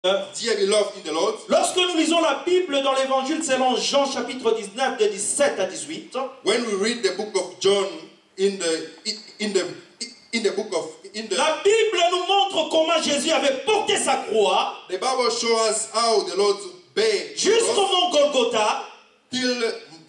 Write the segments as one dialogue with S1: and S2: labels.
S1: Dear beloved in the Lord,
S2: Lorsque nous lisons la Bible dans l'évangile selon Jean chapitre 19 de 17 à 18,
S1: when we read the book of John
S2: la Bible nous montre comment Jésus avait porté sa croix
S1: the Bible shows us how the Lord paid
S2: jusqu'au mont Golgotha.
S1: till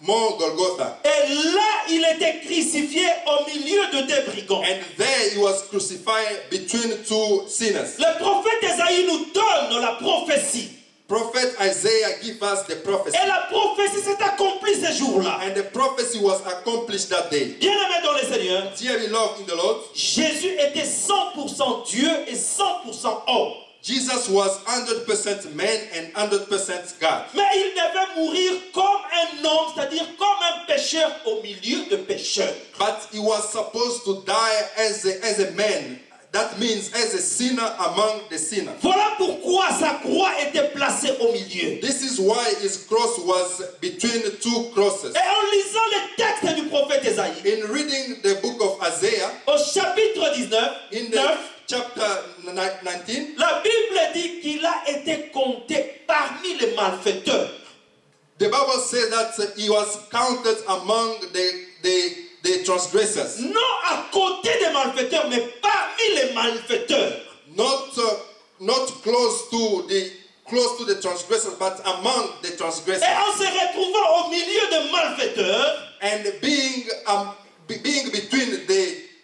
S1: Mount Golgotha.
S2: Et là, il était crucifié au milieu de deux brigands.
S1: And there he was crucified between two sinners.
S2: Le prophète Ésaïe nous donne la prophétie.
S1: Prophet Isaiah gives us the prophecy.
S2: Et la prophétie s'est accomplie ce jour-là.
S1: And the prophecy was accomplished that day.
S2: Bien-aimés dans le Seigneur,
S1: Dear beloved in the Lord,
S2: Jésus était 100% Dieu et 100% homme.
S1: Jesus was 100% man and 100% God.
S2: Mais il devait mourir comme un homme, c'est-à-dire comme un pécheur au milieu de pécheurs.
S1: But he was supposed to die as a man. That means as a sinner among the sinners.
S2: Voilà pourquoi sa croix était placée au milieu.
S1: This is why his cross was between two crosses.
S2: Et en lisant les textes du prophète Ésaïe,
S1: In reading the book of Isaiah,
S2: au chapitre 19,
S1: in the chapter 19,
S2: la Bible dit qu'il a été compté parmi les malfaiteurs.
S1: the Bible says that he was counted among the transgressors.
S2: Non à côté des malfaiteurs, mais parmi les malfaiteurs.
S1: Not close to the transgressors, but among the transgressors.
S2: Et en se retrouvant au milieu des malfaiteurs,
S1: And being between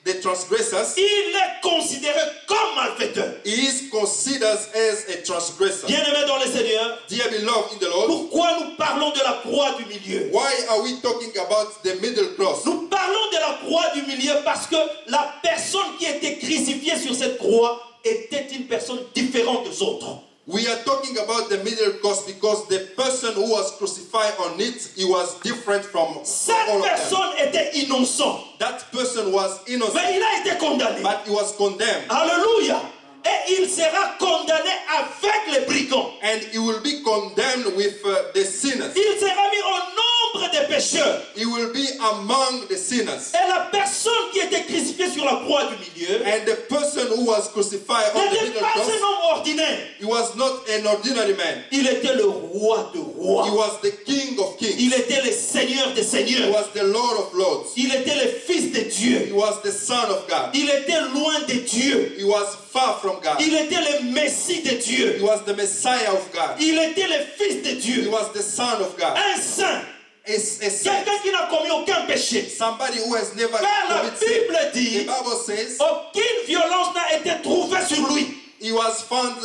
S1: the transgressors,
S2: il est considéré comme malfaiteur.
S1: he is considered as a transgressor.
S2: Bien-aimé dans le Seigneur,
S1: Dear beloved in the Lord,
S2: pourquoi nous parlons de la croix du milieu?
S1: why are we talking about the middle cross?
S2: Nous parlons de la croix du milieu parce que la personne qui était crucifiée sur cette croix était une personne différente des autres.
S1: We are talking about the middle cross because the person who was crucified on it, he was different from
S2: Cette
S1: all of them.
S2: personne était innocente,
S1: That person was innocent,
S2: mais il a été condamné.
S1: but he was condemned.
S2: Alléluia. Et il sera condamné avec les brigands.
S1: And he will be condemned with the sinners.
S2: Il sera mis au nombre des pécheurs.
S1: He will be among the sinners.
S2: Et la personne qui était crucifiée sur la croix du milieu
S1: And the person who was crucified on the
S2: n'était
S1: middle
S2: pas
S1: cross,
S2: un homme ordinaire.
S1: he was not an ordinary man.
S2: Il était le roi de
S1: He
S2: rois.
S1: was the King of kings.
S2: Il était le Seigneur des
S1: He
S2: seigneurs.
S1: was the Lord of lords.
S2: Il était le Fils de
S1: He
S2: Dieu.
S1: was the Son of God.
S2: Il était loin de Dieu.
S1: He was far from God.
S2: Il était le Messie de
S1: He
S2: Dieu.
S1: was the Messiah of God.
S2: Il était le Fils de
S1: He
S2: Dieu.
S1: was the Son of God.
S2: Un saint.
S1: A saint.
S2: Quelqu'un qui n'a commis aucun péché.
S1: Somebody who has never
S2: Mais la
S1: committed sin.
S2: Bible
S1: The
S2: dit
S1: Bible says
S2: aucune violence n'a été trouvée sur lui.
S1: he was found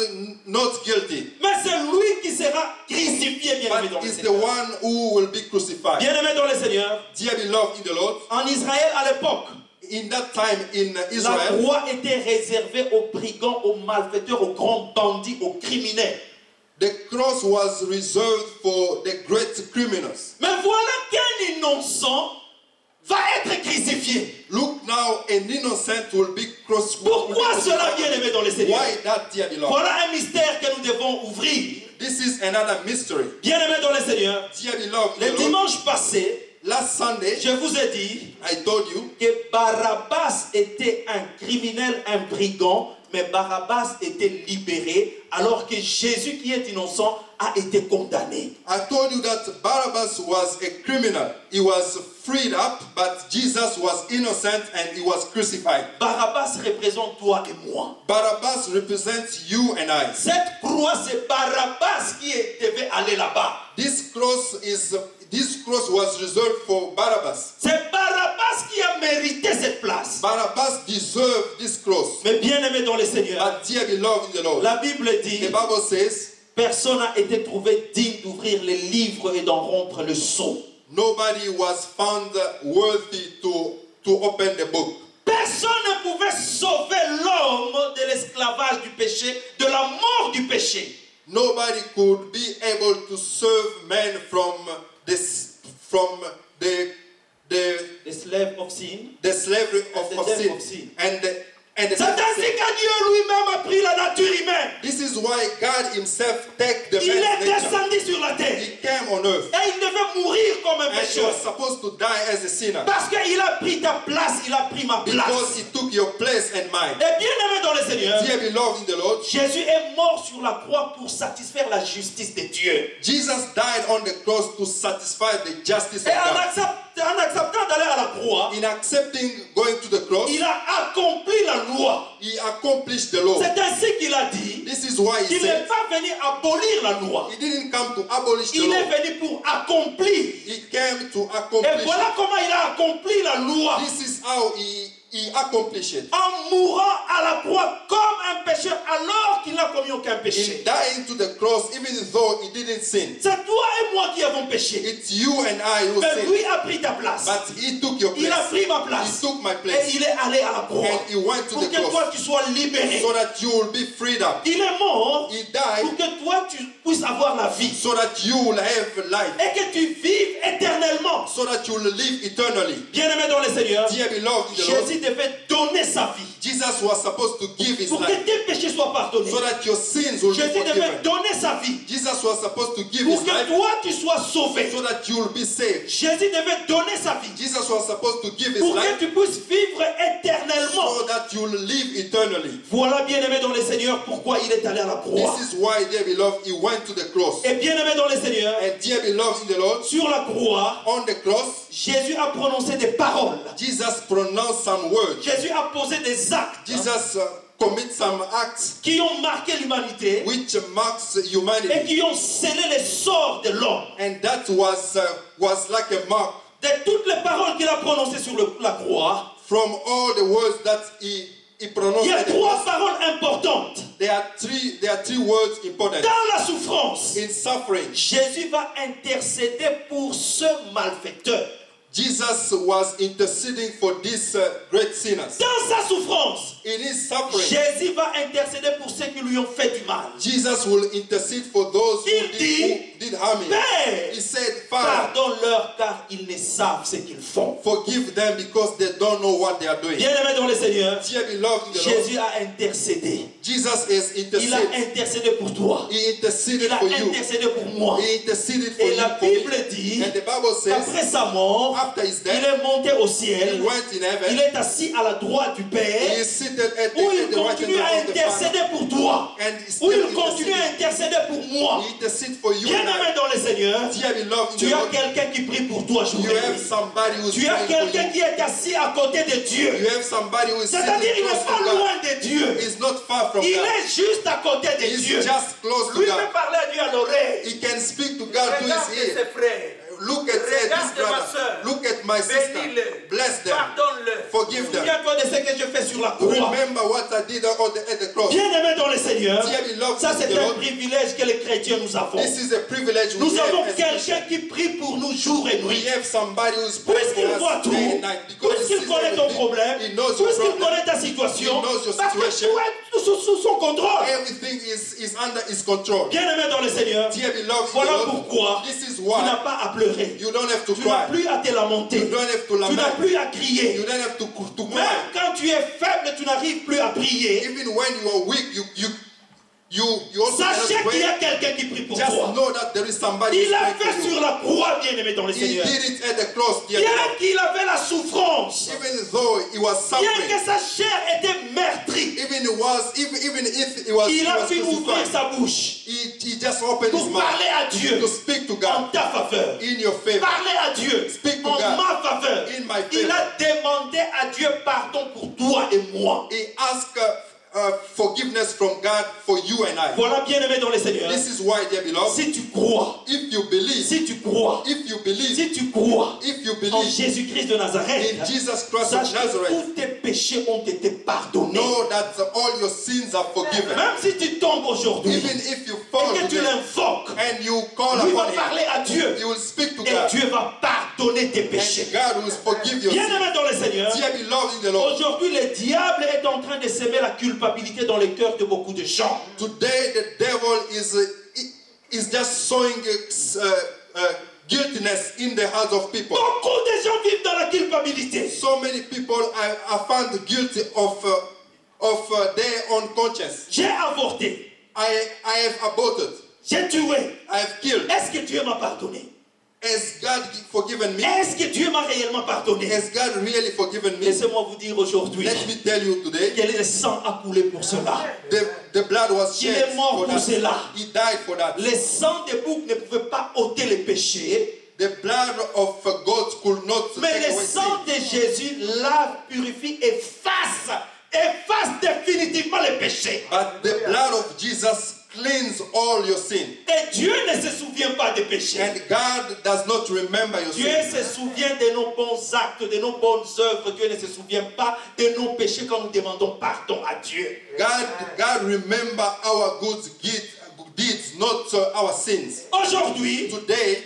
S1: not guilty.
S2: Mais c'est lui qui sera crucifié, bien-aimé dans
S1: But
S2: le
S1: is the
S2: Seigneur.
S1: one who will be crucified.
S2: Bien-aimé dans le Seigneur,
S1: Dear beloved in the Lord,
S2: en Israël à l'époque,
S1: in that time in
S2: la
S1: Israel,
S2: croix était réservée aux brigands, aux malfaiteurs, aux grands bandits, aux criminels.
S1: the cross was reserved for the great criminals.
S2: Mais voilà qu'un innocent va être crucifié.
S1: Look now, an innocent will be crucified.
S2: Pourquoi cela, bien-aimé dans le Seigneur?
S1: Why that, dear beloved?
S2: Voilà un mystère que nous devons ouvrir.
S1: This is another mystery.
S2: Bien-aimé dans le Seigneur,
S1: Dear beloved,
S2: le
S1: in the Lord,
S2: dimanche passé,
S1: last Sunday,
S2: je vous ai dit
S1: I told you
S2: que Barabbas était un criminel, un brigand, mais Barabbas était libéré alors que Jésus qui est innocent a été condamné.
S1: I told you that Barabbas was a criminal. He was freed up, but Jesus was innocent and he was crucified.
S2: Barabbas représente toi et moi.
S1: Barabbas represents you and I.
S2: Cette croix, c'est Barabbas qui devait aller là-bas.
S1: This cross was reserved for Barabbas.
S2: C'est Barabbas qui a mérité cette place.
S1: Barabbas deserved this cross.
S2: Mais bien aimé dans le Seigneur,
S1: But dear beloved in the Lord,
S2: la Bible dit,
S1: the Bible says,
S2: personne n'a été trouvé digne d'ouvrir les livres et d'en rompre le sceau.
S1: nobody was found worthy to open the book.
S2: Personne ne pouvait sauver l'homme de l'esclavage du péché, de la mort du péché.
S1: Nobody could be able to save man from the
S2: The slave of sin.
S1: slavery
S2: And the
S1: of
S2: death
S1: sin
S2: of sin.
S1: and And the
S2: C'est
S1: Bible
S2: ainsi
S1: says,
S2: que Dieu lui-même a pris la nature humaine.
S1: this is why God himself take the
S2: Il est
S1: man's nature.
S2: descendu sur la terre.
S1: He came on earth.
S2: Et il devait mourir comme un
S1: And he
S2: pécheur.
S1: was supposed to die as a sinner.
S2: Parce qu'il a pris ta place, il a pris ma
S1: Because
S2: place.
S1: he took your place and mine.
S2: Et bien aimé dans le Seigneur,
S1: Dear beloved in the Lord,
S2: Jésus est mort sur la croix pour satisfaire la justice de Dieu.
S1: Jesus died on the cross to satisfy the justice of
S2: Et en
S1: God.
S2: acceptant d'aller à la croix,
S1: In accepting going to the cross,
S2: il a accompli la loi.
S1: he accomplished the law.
S2: C'est ainsi qu'il a dit
S1: This is why he
S2: qu'il n'est
S1: said
S2: pas venu abolir la loi.
S1: he didn't come to abolish the
S2: Il est
S1: law.
S2: venu pour accomplir.
S1: He came to
S2: Et
S1: accomplish
S2: voilà
S1: it.
S2: comment il a accompli la loi.
S1: This is how he accomplished it.
S2: En mourant à la croix comme un pécheur alors qu'il n'a commis aucun péché.
S1: In dying to the cross, even though he didn't sin.
S2: C'est toi et moi qui avons péché.
S1: It's you and I who
S2: Mais
S1: sinned.
S2: lui a pris ta place.
S1: But he took your
S2: Il a
S1: place.
S2: pris ma
S1: He
S2: place.
S1: took my
S2: Et
S1: place.
S2: il est allé à la croix.
S1: And he went to
S2: Pour
S1: the
S2: que toi
S1: cross
S2: tu sois libéré.
S1: so that you will be freed up.
S2: Il est mort
S1: He died
S2: pour que toi tu puisses avoir la vie.
S1: so that you will have life.
S2: Et que tu vives éternellement.
S1: So that you will live eternally.
S2: Bien-aimé dans le Seigneur,
S1: Dear beloved in the Lord,
S2: Jésus devait donner sa vie.
S1: Jesus was supposed to give his
S2: Pour que
S1: life
S2: tes péchés soient pardonnés.
S1: so that your sins will be
S2: Jésus devait
S1: forgiven.
S2: donner sa vie.
S1: Jesus was supposed to give
S2: Pour
S1: his
S2: que
S1: life
S2: toi tu sois sauvé.
S1: so that you will be saved.
S2: Jésus devait donner sa vie.
S1: Jesus was supposed to give his
S2: Pour que
S1: life
S2: tu puisses vivre éternellement.
S1: so that you will live eternally.
S2: Voilà, bien-aimé dans le Seigneur, pourquoi il est allé à la croix.
S1: This is why, dear beloved, he went to the cross.
S2: Et bien-aimé dans le Seigneur,
S1: And dear beloved in the Lord,
S2: sur la croix,
S1: on the cross,
S2: Jésus a prononcé des paroles.
S1: Jesus pronounced some words.
S2: Jésus a posé des actes
S1: Jesus commit some acts
S2: qui ont marqué l'humanité
S1: which marks
S2: et
S1: humanity.
S2: qui ont scellé les sorts de l'homme.
S1: And that was like a mark
S2: De toutes les paroles qu'il a prononcées sur la croix,
S1: from all the words that he pronounced.
S2: il y a
S1: at the
S2: trois
S1: cross.
S2: paroles importantes.
S1: There are three words important.
S2: Dans la souffrance,
S1: In suffering,
S2: Jésus va intercéder pour ce malfaiteur.
S1: Jesus was interceding for these great sinners.
S2: Dans sa souffrance,
S1: In his suffering,
S2: Jésus va intercéder pour ceux qui lui ont fait du mal.
S1: Jesus will intercede for those
S2: Il dit,
S1: who did harm him.
S2: Père,
S1: He said, Father,
S2: pardonne-leur car ils ne savent ce qu'ils font.
S1: forgive them because they don't know what they are doing.
S2: Bien-aimé dans le Seigneur,
S1: Dear beloved in the Lord,
S2: Jésus a intercédé.
S1: Jesus is
S2: Il a
S1: interceded.
S2: intercédé pour toi.
S1: He interceded
S2: Il a
S1: for you.
S2: intercédé pour moi.
S1: He interceded for
S2: Et
S1: you,
S2: la
S1: for me.
S2: Bible dit
S1: And the Bible says,
S2: qu'après sa mort,
S1: after his
S2: il
S1: death,
S2: est monté au
S1: he
S2: ciel.
S1: went in
S2: Il
S1: heaven.
S2: est assis à la droite du
S1: He
S2: Père.
S1: is seated at
S2: Où il
S1: the right hand
S2: continue à
S1: of the Father.
S2: intercéder pour toi.
S1: And he
S2: Où
S1: still
S2: il continue à
S1: interceding.
S2: intercéder pour moi.
S1: He intercedes for you and
S2: Bien-aimé
S1: I.
S2: dans le Seigneur,
S1: Dear beloved in
S2: tu
S1: the
S2: as
S1: Lord,
S2: quelqu'un qui prie pour toi jour
S1: you
S2: et
S1: have
S2: nuit.
S1: somebody who is
S2: Tu as
S1: praying for
S2: quelqu'un
S1: you.
S2: qui est assis à côté de Dieu.
S1: You have somebody who is sitting
S2: C'est-à-dire, il
S1: close
S2: n'est pas
S1: to God.
S2: loin de Dieu.
S1: He's not far from
S2: Il
S1: God.
S2: est juste à côté de
S1: He's
S2: Dieu.
S1: just close to
S2: Lui
S1: God.
S2: peut parler à Dieu à l'oreille.
S1: He can speak to God to
S2: Regarde
S1: his
S2: ses
S1: ear.
S2: frères.
S1: Look at this
S2: Regarde ma
S1: brother.
S2: sœur.
S1: Look at my sister.
S2: Bénis-le.
S1: Bless them.
S2: Pardonne-le.
S1: Forgive them.
S2: Souviens-toi de ce que je fais sur la croix.
S1: Remember what I did at the cross.
S2: Bien-aimé dans le Seigneur,
S1: Dear beloved
S2: ça
S1: in
S2: c'est
S1: the
S2: un
S1: Lord,
S2: privilège que les chrétiens nous avons.
S1: this is a privilege we
S2: Nous avons
S1: have as
S2: quelqu'un
S1: Christians.
S2: qui prie pour nous jour et
S1: We
S2: nuit.
S1: have somebody who's praying
S2: Puisqu'il
S1: for
S2: voit
S1: us
S2: tout,
S1: day and night. Because he
S2: puisqu'il
S1: sees
S2: connaît ton
S1: everything.
S2: problème,
S1: He knows your
S2: puisqu'il
S1: problem.
S2: connaît ta situation,
S1: He knows your
S2: parce que
S1: situation.
S2: tout est sous son contrôle.
S1: Everything is under his control.
S2: Bien-aimé dans le Seigneur,
S1: Dear beloved in the
S2: voilà
S1: Lord,
S2: pourquoi
S1: this is
S2: tu n'as
S1: why
S2: pas à pleurer.
S1: you don't have to
S2: Tu n'as
S1: cry.
S2: plus à te lamenter.
S1: You don't have to
S2: Tu n'as
S1: lament.
S2: plus à crier.
S1: You don't have to
S2: Même
S1: cry.
S2: quand tu es faible, tu n'arrives plus à prier.
S1: Even when you are weak, you also
S2: Sachez
S1: cannot
S2: qu'il y
S1: pray.
S2: a quelqu'un qui prie pour
S1: Just
S2: toi.
S1: know that there is somebody
S2: Il
S1: who's
S2: a
S1: praying
S2: fait
S1: for you.
S2: sur la croix, bien-aimé dans le
S1: He
S2: Seigneur.
S1: did it at the cross, dear
S2: Bien
S1: beloved.
S2: qu'il avait la souffrance,
S1: Even though he was
S2: bien
S1: suffering,
S2: que sa chair était meurtrie,
S1: even if he was
S2: il a pu ouvrir
S1: crucified,
S2: sa bouche
S1: he just opened his
S2: pour
S1: mouth
S2: parler à Dieu
S1: to speak to
S2: en
S1: God
S2: ta faveur.
S1: in your favor.
S2: Parler à Dieu
S1: Speak to
S2: en
S1: God
S2: ma faveur.
S1: in my
S2: Il
S1: favor.
S2: a demandé à Dieu pardon pour toi et moi.
S1: He asked forgiveness from God for you and I.
S2: Voilà, bien-aimé dans le Seigneur.
S1: This is why, dear beloved,
S2: Si tu crois,
S1: if you believe,
S2: si tu crois,
S1: if you believe,
S2: si tu crois
S1: if you
S2: en
S1: believe
S2: Jésus-Christ de Nazareth,
S1: in Jesus Christ
S2: sache
S1: of
S2: que
S1: Nazareth,
S2: tous tes péchés ont été pardonnés.
S1: know that all your sins are forgiven.
S2: Même si tu tombes aujourd'hui
S1: Even if you fall
S2: et que tu
S1: today
S2: l'invoques,
S1: and you call
S2: lui va
S1: upon Him,
S2: parler à Dieu
S1: you will speak to
S2: et
S1: God,
S2: Dieu va pardonner tes péchés.
S1: and God will forgive your sins.
S2: Bien-aimé dans le Seigneur,
S1: Dear beloved in the Lord,
S2: aujourd'hui le diable est en train de semer la culpabilité dans les cœurs de beaucoup de gens.
S1: today the devil is just sowing guiltiness in the hearts of people.
S2: Beaucoup de gens vivent dans la culpabilité.
S1: So many people are found guilty of of their own conscience.
S2: J'ai avorté.
S1: I have aborted.
S2: J'ai tué.
S1: I have killed.
S2: Est-ce que Dieu m'a pardonné?
S1: Has God forgiven me?
S2: Est-ce que Dieu m'a réellement pardonné?
S1: Has God really forgiven me?
S2: Laissez-moi vous dire aujourd'hui
S1: Let me tell you today,
S2: quel est le sang a coulé pour cela.
S1: the blood was
S2: Il
S1: shed
S2: est mort
S1: for
S2: pour
S1: that.
S2: cela.
S1: He died for that.
S2: Le sang des boucs ne pouvait pas ôter les péchés,
S1: The blood of goats could not
S2: mais
S1: take
S2: le
S1: away
S2: sang
S1: sin.
S2: de Jésus lave, purifie, efface définitivement les péchés.
S1: But the blood of Jesus cleans all your sin.
S2: Et Dieu ne se souvient pas des péchés.
S1: And God does not remember your
S2: Dieu
S1: sin.
S2: se souvient de nos bons actes, de nos bonnes œuvres. Dieu ne se souvient pas de nos péchés quand nous demandons pardon à Dieu.
S1: God remember our good deeds, not our sins.
S2: Aujourd'hui,
S1: Today,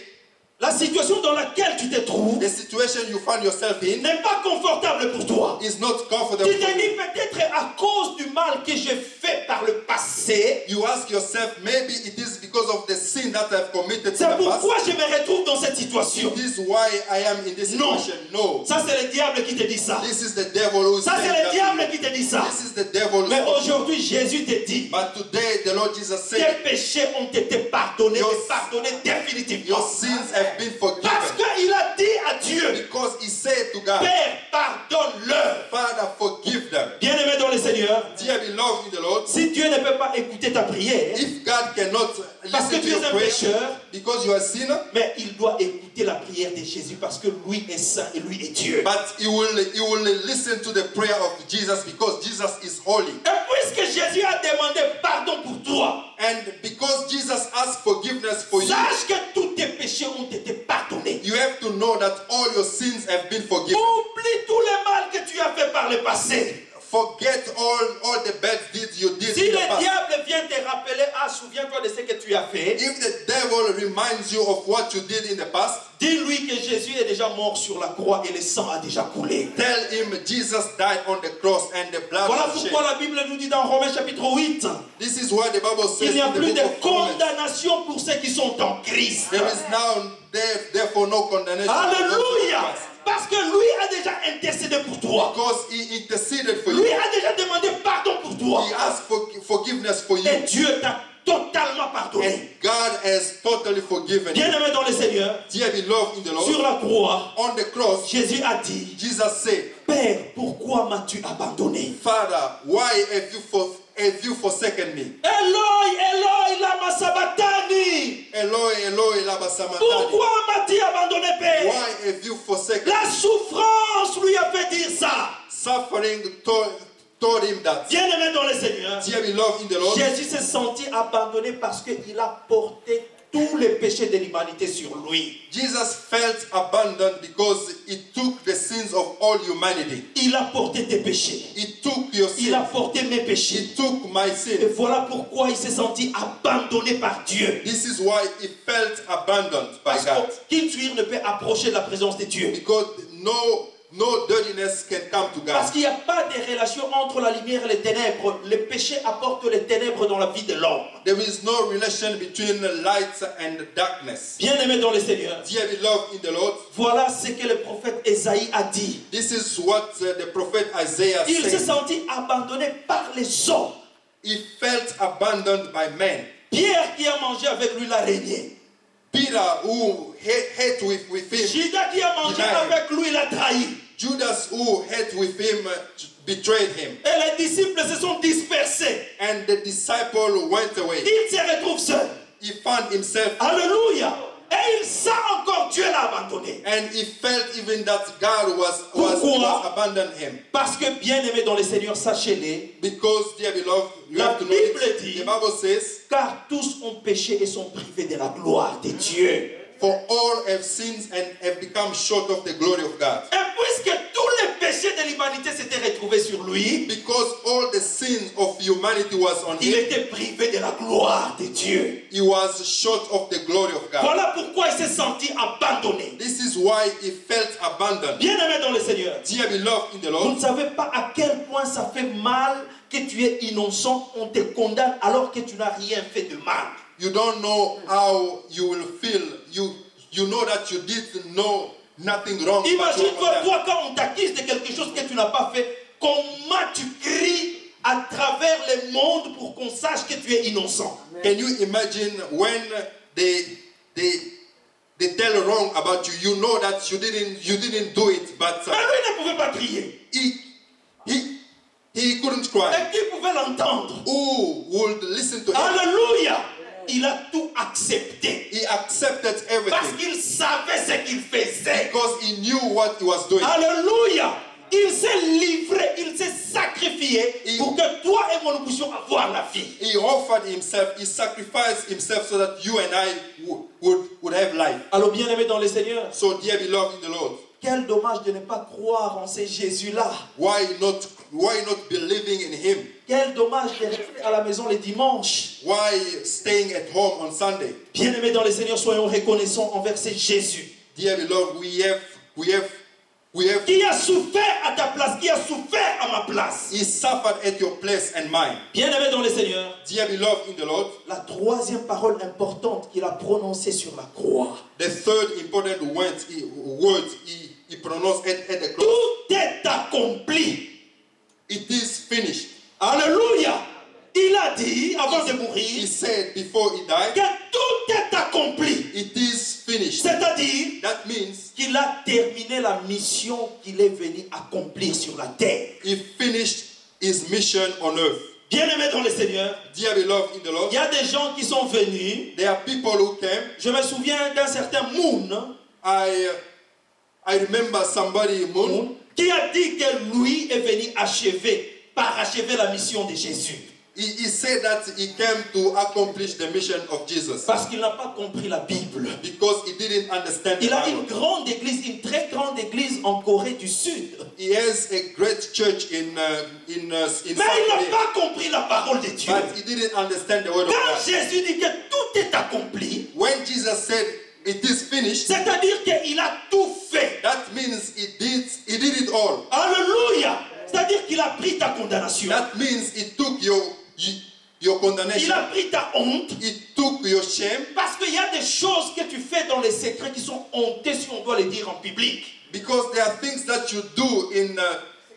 S2: la situation dans laquelle tu te trouves
S1: the situation you find yourself in
S2: n'est pas confortable pour toi.
S1: is not comfortable.
S2: Tu te dis peut-être à cause du mal que j'ai fait par le passé.
S1: You ask yourself, maybe it is because of the sin that I've committed in
S2: C'est
S1: the past.
S2: pourquoi je me retrouve dans cette situation.
S1: It is why I am in this
S2: Non.
S1: situation. No.
S2: Ça, c'est le diable qui te dit ça.
S1: This is the devil who is
S2: Ça,
S1: saying
S2: c'est le
S1: that to
S2: diable
S1: you.
S2: qui te dit ça.
S1: This is the devil.
S2: Mais aujourd'hui, Jésus te dit
S1: But today, the Lord Jesus
S2: tes
S1: said,
S2: péchés ont été pardonnés
S1: Your-
S2: et pardonnés définitivement.
S1: your sins have been
S2: Parce
S1: forgiven.
S2: qu'il a dit à Dieu,
S1: Because he said to God,
S2: Père, pardonne-leur.
S1: Father, forgive them.
S2: Bien-aimé dans le Seigneur,
S1: Dear beloved in the Lord,
S2: si Dieu ne peut pas écouter ta prière,
S1: if God cannot
S2: parce que
S1: listen to
S2: tu es
S1: your
S2: un
S1: prayer
S2: pécheur,
S1: because you are a sinner,
S2: mais il doit écouter la prière de Jésus parce que lui est saint et lui est Dieu.
S1: but he will listen to the prayer of Jesus because Jesus is holy.
S2: Et puisque Jésus a demandé pardon pour toi,
S1: And because Jesus asked forgiveness for you,
S2: sache que tous tes péchés ont été pardonnés.
S1: you have to know that all your sins have been forgiven.
S2: Oublie tout le mal que tu as fait par le passé.
S1: Forget all the bad deeds you did
S2: Si
S1: in
S2: le
S1: the past.
S2: diable vient te rappeler, ah, souviens-toi de ce que tu as fait,
S1: If the devil reminds you of what you did in the past,
S2: dis-lui que Jésus est déjà mort sur la croix et le sang a déjà coulé.
S1: tell him Jesus died on the cross and the blood
S2: Voilà
S1: was shed.
S2: pourquoi la Bible nous dit dans Romains chapitre 8,
S1: This is why the Bible says
S2: il n'y a
S1: in the
S2: plus
S1: book
S2: de
S1: of Romans,
S2: condamnation pour ceux qui sont en Christ.
S1: there is now therefore no condemnation.
S2: Alléluia! Parce que lui a déjà intercédé pour toi.
S1: Because he interceded for
S2: Lui
S1: you.
S2: a déjà demandé pardon pour toi.
S1: He asked for forgiveness for you.
S2: Et Dieu t'a totalement pardonné.
S1: And God has totally forgiven you.
S2: Bien-aimé dans le Seigneur,
S1: Dear beloved in the
S2: sur
S1: Lord,
S2: la croix,
S1: on the cross,
S2: Jésus a dit,
S1: Jesus said,
S2: Père, pourquoi m'as-tu abandonné?
S1: Father, why have you forsaken me?
S2: Eloi, Eloi, lama sabachthani.
S1: Eloi, Eloi, lama sabachthani.
S2: Pourquoi m'as-tu abandonné, Père?
S1: Why have you forsaken
S2: La
S1: me?
S2: souffrance lui a fait dire ça.
S1: Suffering told him that.
S2: Bien-aimé dans le Seigneur,
S1: Dear beloved in the Lord,
S2: Jésus s'est senti abandonné parce qu'il a porté tous les péchés de l'humanité sur lui.
S1: Jesus felt abandoned because he took the sins of all humanity.
S2: Il a porté tes péchés.
S1: He took your
S2: Il a
S1: sins.
S2: porté mes péchés.
S1: He took my
S2: Et
S1: sin.
S2: voilà pourquoi il s'est senti abandonné par Dieu.
S1: This is why he felt abandoned by
S2: Parce
S1: God.
S2: qu'aucune souillure ne peut approcher de la présence de Dieu.
S1: Because no dirtiness can come to
S2: Parce
S1: God.
S2: qu'il n'y a pas de relation entre la lumière et les ténèbres. Le péché apporte les ténèbres dans la vie de l'homme.
S1: There is no relation between light and darkness.
S2: Bien-aimé dans le Seigneur,
S1: Dear beloved in the Lord,
S2: voilà ce que le prophète Ésaïe a dit.
S1: this is what the prophet Isaiah
S2: Il s'est
S1: said.
S2: senti abandonné par les hommes.
S1: He felt abandoned by men.
S2: Pierre qui a mangé avec lui l'araignée.
S1: Peter, who ate with him,
S2: Judas qui a mangé
S1: denied him.
S2: avec lui l'a trahi.
S1: Judas, who ate with him, betrayed him.
S2: Et les disciples se sont dispersés.
S1: And the disciple went away.
S2: Il se retrouve seul.
S1: He found himself,
S2: Alléluia. Et il sent encore Dieu l'a abandonné.
S1: and he felt even that God was
S2: Pourquoi?
S1: abandoned him.
S2: Parce que bien-aimé dans le Seigneur, sachez-le,
S1: Because, dear beloved, you
S2: La
S1: have to know
S2: Bible
S1: it.
S2: dit-
S1: The Bible says,
S2: car tous ont péché et sont privés de la gloire de Dieu.
S1: for all have sinned and have become short of the glory of God.
S2: Et puisque tous les péchés de l'humanité s'étaient retrouvés sur lui,
S1: Because all the sins of humanity was on
S2: il
S1: him,
S2: était privé de la gloire de Dieu.
S1: he was short of the glory of God.
S2: Voilà pourquoi il s'est senti abandonné.
S1: This is why he felt abandoned.
S2: Bien-aimé dans le Seigneur,
S1: Dear beloved in the
S2: vous
S1: Lord,
S2: ne savez pas à quel point ça fait mal que tu es innocent, on te condamne alors que tu n'as rien fait de mal.
S1: you don't know how you will feel. You know that you did know nothing wrong. But you
S2: Imagine-toi,
S1: condemned.
S2: toi, quand on t'accuse de quelque chose que tu n'as pas fait, comment tu cries à travers le monde pour qu'on sache que tu es innocent.
S1: Can you imagine when they tell wrong about you? You know that you didn't do it, but
S2: Mais lui ne pouvait pas crier.
S1: he couldn't cry.
S2: Et qui pouvait l'entendre?
S1: Who would listen to him?
S2: Alléluia! Il a tout accepté.
S1: He accepted
S2: Parce
S1: everything
S2: qu'il savait ce qu'il faisait.
S1: because he knew what he was doing.
S2: Alléluia! Il s'est livré, il s'est sacrifié pour que toi et moi nous puissions avoir la vie.
S1: He offered himself, he sacrificed himself so that you and I would have life.
S2: Alors bien aimé dans le Seigneur,
S1: So dear beloved in the Lord,
S2: quel dommage de ne pas croire en ce Jésus-là.
S1: why not believing in him?
S2: Quel dommage de rester à la maison les dimanches.
S1: Why staying at home on Sunday?
S2: Bien aimé dans le Seigneur, soyons reconnaissants envers ce Jésus.
S1: Dear beloved, we have
S2: Qui a souffert à ta place, qui a souffert à ma place.
S1: he suffered at your place and mine.
S2: Bien aimé dans le Seigneur,
S1: Dear beloved in the Lord,
S2: la troisième parole importante qu'il a prononcée sur la croix.
S1: the third important word he pronounced at the cross.
S2: Tout est accompli.
S1: It is finished.
S2: Alléluia. Il a dit, avant de
S1: He
S2: mourir,
S1: said before he died,
S2: que tout est accompli.
S1: it is finished.
S2: C'est-à-dire
S1: That means
S2: qu'il a terminé la mission qu'il est venu accomplir sur la terre.
S1: he finished his mission on earth.
S2: Bien aimé dans le Seigneur,
S1: Dear beloved in the Lord,
S2: il y a des gens qui sont venus.
S1: there are people who came.
S2: Je me souviens d'un certain Moon
S1: I remember somebody, Moon,
S2: qui a dit que lui est venu parachever la mission de Jésus.
S1: he said that he came to accomplish the mission of Jesus
S2: Parce qu'il n'a pas compris la Bible.
S1: because he didn't understand the
S2: Il a une
S1: Bible.
S2: grande église, une très grande église en Corée du Sud.
S1: He has a great church in South
S2: Mais il n'a
S1: Korea,
S2: pas compris la parole de Dieu.
S1: but he didn't understand the word of
S2: Quand
S1: God.
S2: Jésus dit que tout est accompli,
S1: When Jesus said it is finished,
S2: c'est-à-dire qu'il a tout fait.
S1: that means he did it all.
S2: Alléluia. C'est-à-dire qu'il a pris ta condamnation.
S1: That means he took your
S2: Il
S1: condemnation.
S2: a pris ta honte.
S1: He took your shame,
S2: Parce qu'il y a des choses que tu fais dans les secrets qui sont honteux si on doit les dire en public.
S1: because there are things that you do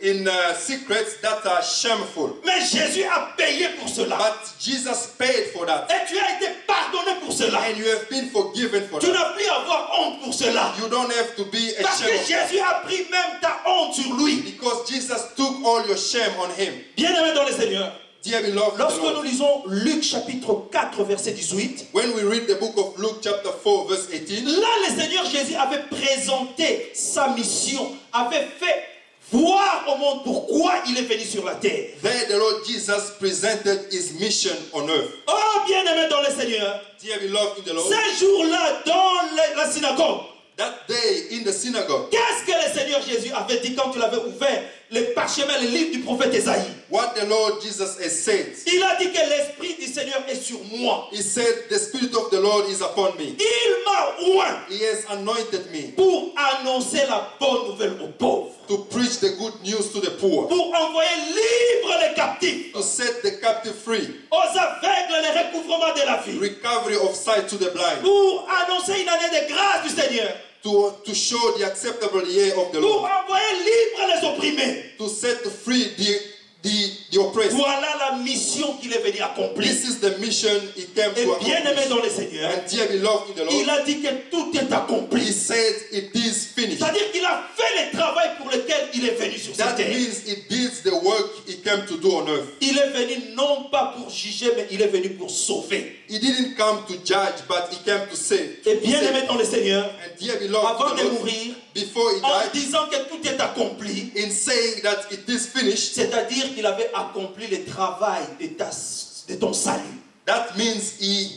S1: in secrets that are shameful.
S2: Mais Jésus a payé pour cela.
S1: But Jesus paid for that,
S2: Et tu as été pardonné pour cela.
S1: and you have been forgiven for
S2: Tu
S1: that.
S2: n'as plus à avoir honte pour cela.
S1: You don't have to be
S2: Parce que
S1: ashamed of that,
S2: Jésus a pris même ta honte sur lui.
S1: because Jesus took all your shame on him.
S2: Bien aimé dans le Seigneur,
S1: Dear beloved, in the
S2: lorsque
S1: Lord,
S2: nous lisons Luc chapitre 4 verset 18,
S1: when we read the book of Luke chapter 4 verse 18,
S2: là le Seigneur Jésus avait présenté sa mission, avait fait voir au monde pourquoi il est venu sur la terre.
S1: there the Lord Jesus presented his mission on earth.
S2: Oh bien aimé dans le Seigneur,
S1: Dear beloved in the Lord,
S2: ce jour-là dans la synagogue,
S1: that day in the synagogue,
S2: qu'est-ce que le Seigneur Jésus avait dit quand il avait ouvert les parchemins, les livres du prophète Ésaïe?
S1: what the Lord Jesus has said,
S2: Il a dit que l'Esprit du Seigneur est sur moi.
S1: he said, the Spirit of the Lord is upon me.
S2: Il m'a oint
S1: He has anointed me
S2: pour annoncer la bonne nouvelle aux pauvres,
S1: to preach the good news to the poor,
S2: pour envoyer libres les captifs,
S1: to set the captive free,
S2: aux aveugles le recouvrement de la vie,
S1: recovery of sight to the blind,
S2: pour annoncer une année de grâce du Seigneur,
S1: to show the acceptable year of the
S2: pour
S1: Lord,
S2: envoyer libres les opprimés.
S1: to set free the oppressed.
S2: Voilà la mission qu'il est venu accomplir.
S1: This is the mission he came
S2: Et
S1: to
S2: bien aimé
S1: accomplish.
S2: dans le Seigneur,
S1: And dear beloved in the
S2: il
S1: Lord,
S2: a dit que tout est
S1: he
S2: accompli.
S1: said it is finished.
S2: C'est-à-dire qu'il a fait le travail pour lequel il est venu sur cette
S1: That
S2: terre.
S1: means he did the work he came to do on earth.
S2: Il est venu non pas pour juger, mais il est venu pour sauver.
S1: He didn't come to judge, but he came to save.
S2: Et bien aimé dans le Seigneur,
S1: And dear beloved
S2: avant
S1: in
S2: de
S1: the Lord,
S2: mourir,
S1: before he
S2: en
S1: died,
S2: disant que tout est accompli,
S1: in saying that it is finished,
S2: c'est-à-dire qu'il avait accompli le travail de ton salut.
S1: that means he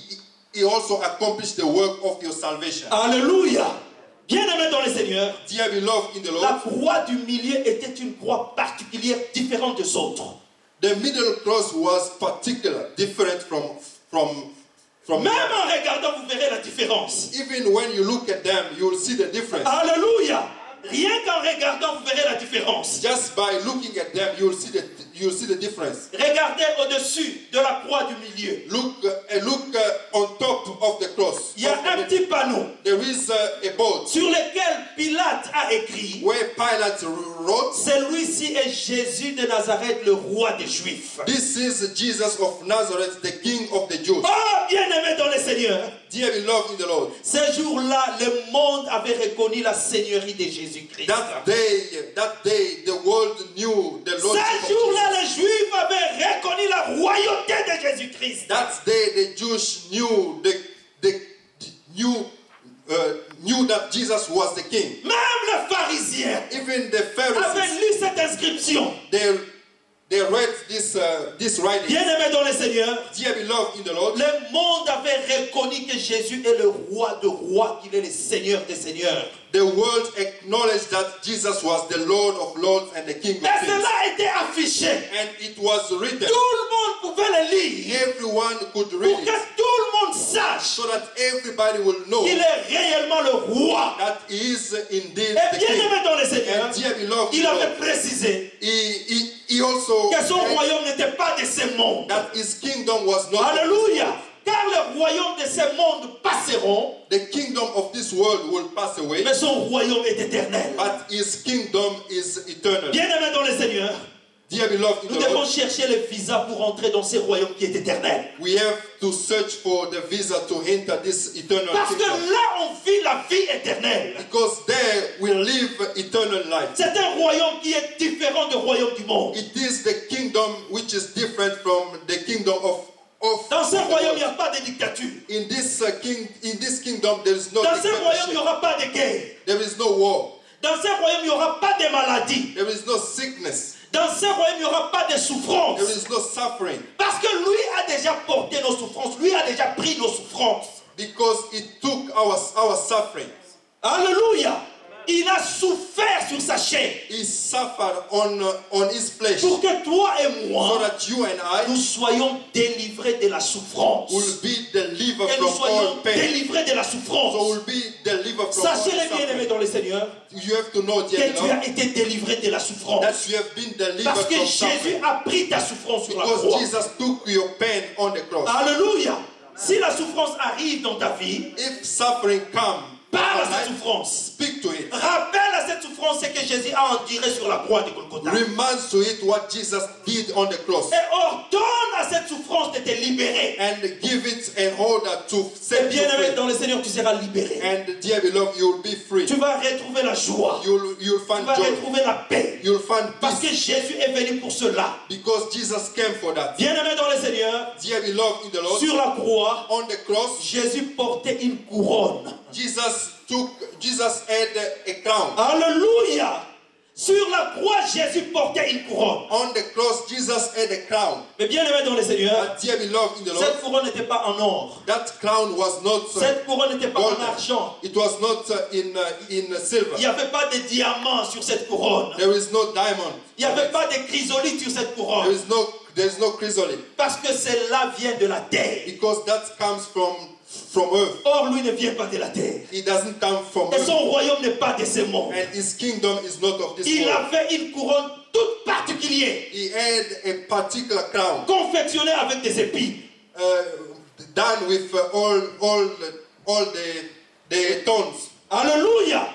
S1: also accomplished the work of your salvation.
S2: Alléluia! Bien aimé dans le Seigneur,
S1: Dear beloved in the
S2: la
S1: Lord,
S2: croix du milieu était une croix particulière, différente des autres.
S1: the middle cross was particular, different from
S2: Même en regardant, vous verrez la différence.
S1: even when you look at them, you will see the difference.
S2: Alléluia! Rien qu'en regardant, vous verrez la différence.
S1: Just by looking at them, you will see the difference.
S2: Regardez au-dessus de la croix du milieu.
S1: Look on top of the cross.
S2: Il y a un petit panneau
S1: There is a board
S2: sur lequel Pilate a écrit,
S1: where Pilate wrote,
S2: celui-ci est Jésus de Nazareth, le roi des Juifs.
S1: "This is Jesus of Nazareth, the King of the Jews."
S2: Oh, bien-aimé dans le Seigneur,
S1: Dear beloved in the Lord,
S2: ce jour-là, le monde avait reconnu la seigneurie de Jésus-Christ.
S1: that day, the world knew the Lord.
S2: Ce jour-là, les Juifs avaient reconnu la royauté de Jésus-Christ.
S1: That day, the Jews knew knew that Jesus was the King.
S2: Même les pharisiens
S1: Even the
S2: avaient
S1: Pharisees,
S2: lu cette inscription.
S1: they read this writing.
S2: Bien-aimé dans le Seigneur,
S1: Dear beloved in the Lord,
S2: le monde avait reconnu que Jésus est le roi de rois, qu'il est le Seigneur des seigneurs.
S1: the world acknowledged that Jesus was the Lord of lords and the King of
S2: Et
S1: kings.
S2: cela a été affiché.
S1: And it was written.
S2: Tout le monde pouvait le lire
S1: Everyone could
S2: pour
S1: read
S2: que
S1: it
S2: tout le monde sache
S1: so that everybody will know
S2: qu'il est réellement le roi.
S1: that he is indeed
S2: Et
S1: the
S2: bien-aimé
S1: King.
S2: dans le Seigneur,
S1: And dear beloved,
S2: il avait précisé
S1: he also
S2: que son
S1: said
S2: royaume n'était pas de ce monde.
S1: that his kingdom was not of this
S2: Alléluia.
S1: world.
S2: Car le royaume de ce monde passeront,
S1: The kingdom of this world will pass away,
S2: mais son royaume est éternel.
S1: but his kingdom is eternal.
S2: Bien-aimé dans le Seigneur,
S1: Dear beloved in
S2: nous
S1: the
S2: devons
S1: Lord,
S2: chercher le visa pour entrer dans ce royaume qui est éternel.
S1: we have to search for the visa to enter this eternal
S2: Parce que
S1: kingdom.
S2: là, on vit la vie éternelle.
S1: Because there we live eternal life.
S2: C'est un royaume qui est différent du royaume du monde.
S1: It is the kingdom which is different from the kingdom of
S2: Dans ce royaume, il n'y a pas de dictature.
S1: in this kingdom there is no
S2: Dans ce royaume, il n'y
S1: dictatorship.
S2: aura pas de guerre.
S1: There is no war.
S2: Dans ce royaume, il n'y aura pas de maladie.
S1: There is no sickness.
S2: Dans ce royaume, il n'y aura pas de souffrance.
S1: There is no suffering.
S2: Parce que lui a déjà porté nos souffrances. Lui a déjà pris nos souffrances.
S1: Because it took our suffering.
S2: Alléluia. Il a souffert sur sa chair.
S1: He suffered on his flesh
S2: Pour que toi et
S1: so
S2: moi,
S1: that you and I
S2: nous soyons délivrés de la souffrance.
S1: will be delivered
S2: Et nous
S1: from all
S2: soyons
S1: pain.
S2: délivrés de la
S1: So
S2: souffrance.
S1: we'll be delivered from all
S2: Sachez les bien-aimés
S1: suffering.
S2: dans le Seigneur
S1: You have to know, dear
S2: que tu
S1: beloved,
S2: as été délivré de la souffrance.
S1: that you have been delivered
S2: Parce que
S1: from
S2: Jésus
S1: suffering.
S2: a pris ta souffrance sur la
S1: Because
S2: croix.
S1: Jesus took your pain on the cross.
S2: Alléluia. Si la souffrance arrive dans ta vie,
S1: If suffering comes,
S2: parle à cette souffrance.
S1: speak to it.
S2: Rappelle à cette souffrance ce que Jésus a enduré sur la croix de Golgotha.
S1: Remind to it what Jesus did on the cross.
S2: Et ordonne à cette souffrance de te libérer.
S1: And give it an order to
S2: Et
S1: set you
S2: bien-aimé
S1: free.
S2: dans le Seigneur, tu seras libéré.
S1: And dear beloved, you will be free.
S2: Tu vas retrouver la joie.
S1: You'll
S2: Tu
S1: find
S2: vas
S1: joy.
S2: retrouver la paix.
S1: You'll find
S2: Parce que
S1: peace.
S2: Jésus est venu pour cela.
S1: Because Jesus came for that.
S2: Bien-aimé dans le Seigneur,
S1: Dear beloved in the Lord,
S2: sur la croix,
S1: on the cross,
S2: Jésus portait une couronne.
S1: Jesus had a crown.
S2: Alléluia. Sur la croix, Jésus portait une couronne.
S1: On the cross, Jesus had a crown.
S2: Mais bien-aimé dans le Seigneur,
S1: But dear beloved in the Lord,
S2: cette couronne n'était pas en or.
S1: that crown was not
S2: Cette couronne n'était pas
S1: gold.
S2: en argent.
S1: It was not in silver.
S2: Il n'y avait pas de diamants sur cette couronne.
S1: There is no diamond.
S2: Il n'y avait pas de chrysolite sur cette
S1: There
S2: couronne.
S1: is no chrysolite.
S2: Parce que celle-là vient de la terre.
S1: Because that comes from earth.
S2: Or, lui ne vient pas de la terre.
S1: It doesn't come from
S2: Et
S1: earth.
S2: son royaume n'est pas de ce monde.
S1: And his kingdom is not of this
S2: Il
S1: world.
S2: avait une couronne toute particulière,
S1: He had a particular crown
S2: confectionnée avec des épines.
S1: done with all the thorns.
S2: Alléluia.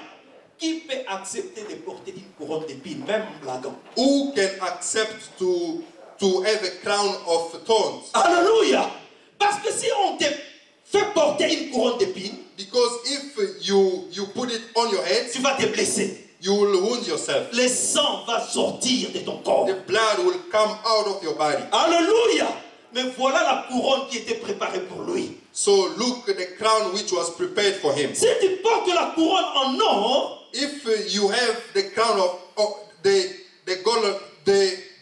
S2: Qui peut accepter de porter une couronne d'épines, même un blaguant?
S1: Who can accept to have a crown of thorns?
S2: Alléluia. Parce que si on te fait porter une couronne d'épines,
S1: Because if you put it on your head,
S2: tu vas te blesser.
S1: you will wound yourself.
S2: Le sang va sortir de ton corps.
S1: The blood will come out of your body.
S2: Alléluia. Mais voilà la couronne qui était préparée pour lui.
S1: So look at the crown which was prepared for him.
S2: Si tu portes la couronne en or,
S1: If you have the crown of the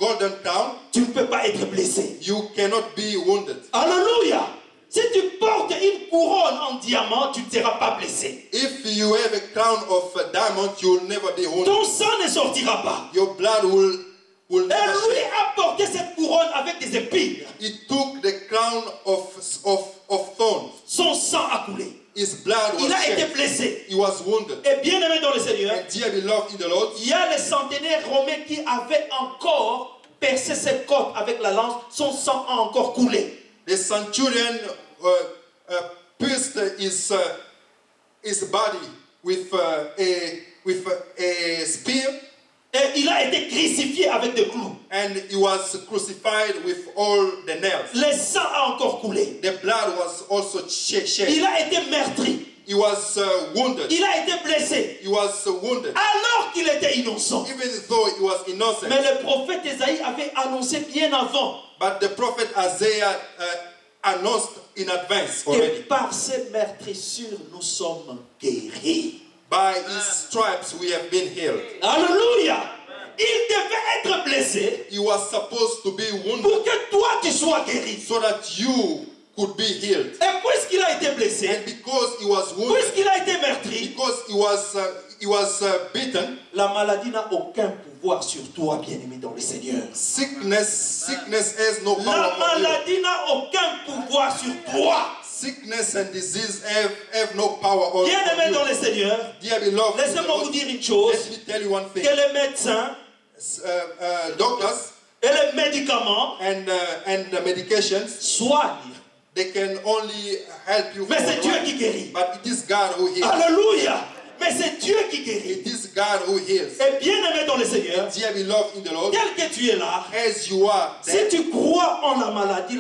S1: golden crown,
S2: tu ne peux pas être blessé.
S1: you cannot be wounded.
S2: Alléluia. Si tu portes une couronne en diamant, tu ne seras pas blessé.
S1: If you have a crown of diamond, you will never be wounded.
S2: Ton sang ne sortira pas.
S1: Your blood will
S2: Et
S1: never
S2: lui
S1: shed.
S2: a porté cette couronne avec des épines.
S1: He took the crown of thorns.
S2: Son sang a coulé.
S1: His blood was
S2: Il a été
S1: shed.
S2: blessé.
S1: He was wounded.
S2: Et bien aimé dans le Seigneur,
S1: And dear beloved in the Lord,
S2: il y a les centenaires romains qui avaient encore percé ses côtes avec la lance. Son sang a encore coulé.
S1: the centurion pierced his body with with a spear,
S2: et il a été crucifié avec des clous.
S1: and he was crucified with all the nails.
S2: Le sang a encore coulé.
S1: The blood was also shed.
S2: Il a été meurtri.
S1: He was wounded.
S2: Il a été blessé.
S1: He was wounded,
S2: Alors qu'il était innocent.
S1: even though he was innocent.
S2: Mais le prophète Ésaïe avait annoncé bien avant
S1: But the prophet Isaiah announced in advance
S2: que
S1: already.
S2: par ses meurtrissures nous sommes guéris.
S1: By his stripes we have been healed.
S2: Alléluia. Il devait être blessé
S1: He was supposed to be wounded
S2: pour que toi tu sois guéri.
S1: so that you could be healed.
S2: Et puisqu'il a été blessé,
S1: And because he was wounded,
S2: puisqu'il a été meurtri,
S1: because he was beaten,
S2: la maladie n'a aucun pouvoir sur toi, bien-aimé dans le Seigneur.
S1: sickness has no
S2: La
S1: power on you.
S2: maladie n'a aucun pouvoir sur toi.
S1: Sickness and disease have no power on
S2: Bien-aimé dans
S1: you.
S2: le Seigneur,
S1: Dear beloved,
S2: laissez-moi vous dire une chose,
S1: let me tell you one
S2: que
S1: thing.
S2: les médecins
S1: Doctors
S2: et les médicaments
S1: and the medications,
S2: soignent,
S1: they can only help you.
S2: mais
S1: for
S2: c'est
S1: a
S2: Dieu
S1: while.
S2: qui guérit.
S1: But it is God who heals.
S2: Alléluia. Mais c'est Dieu qui guérit.
S1: It is God who heals.
S2: Et bien-aimé dans le Seigneur,
S1: Dear beloved in the Lord,
S2: tel que tu es là,
S1: as you are
S2: si
S1: there,
S2: tu crois en la maladie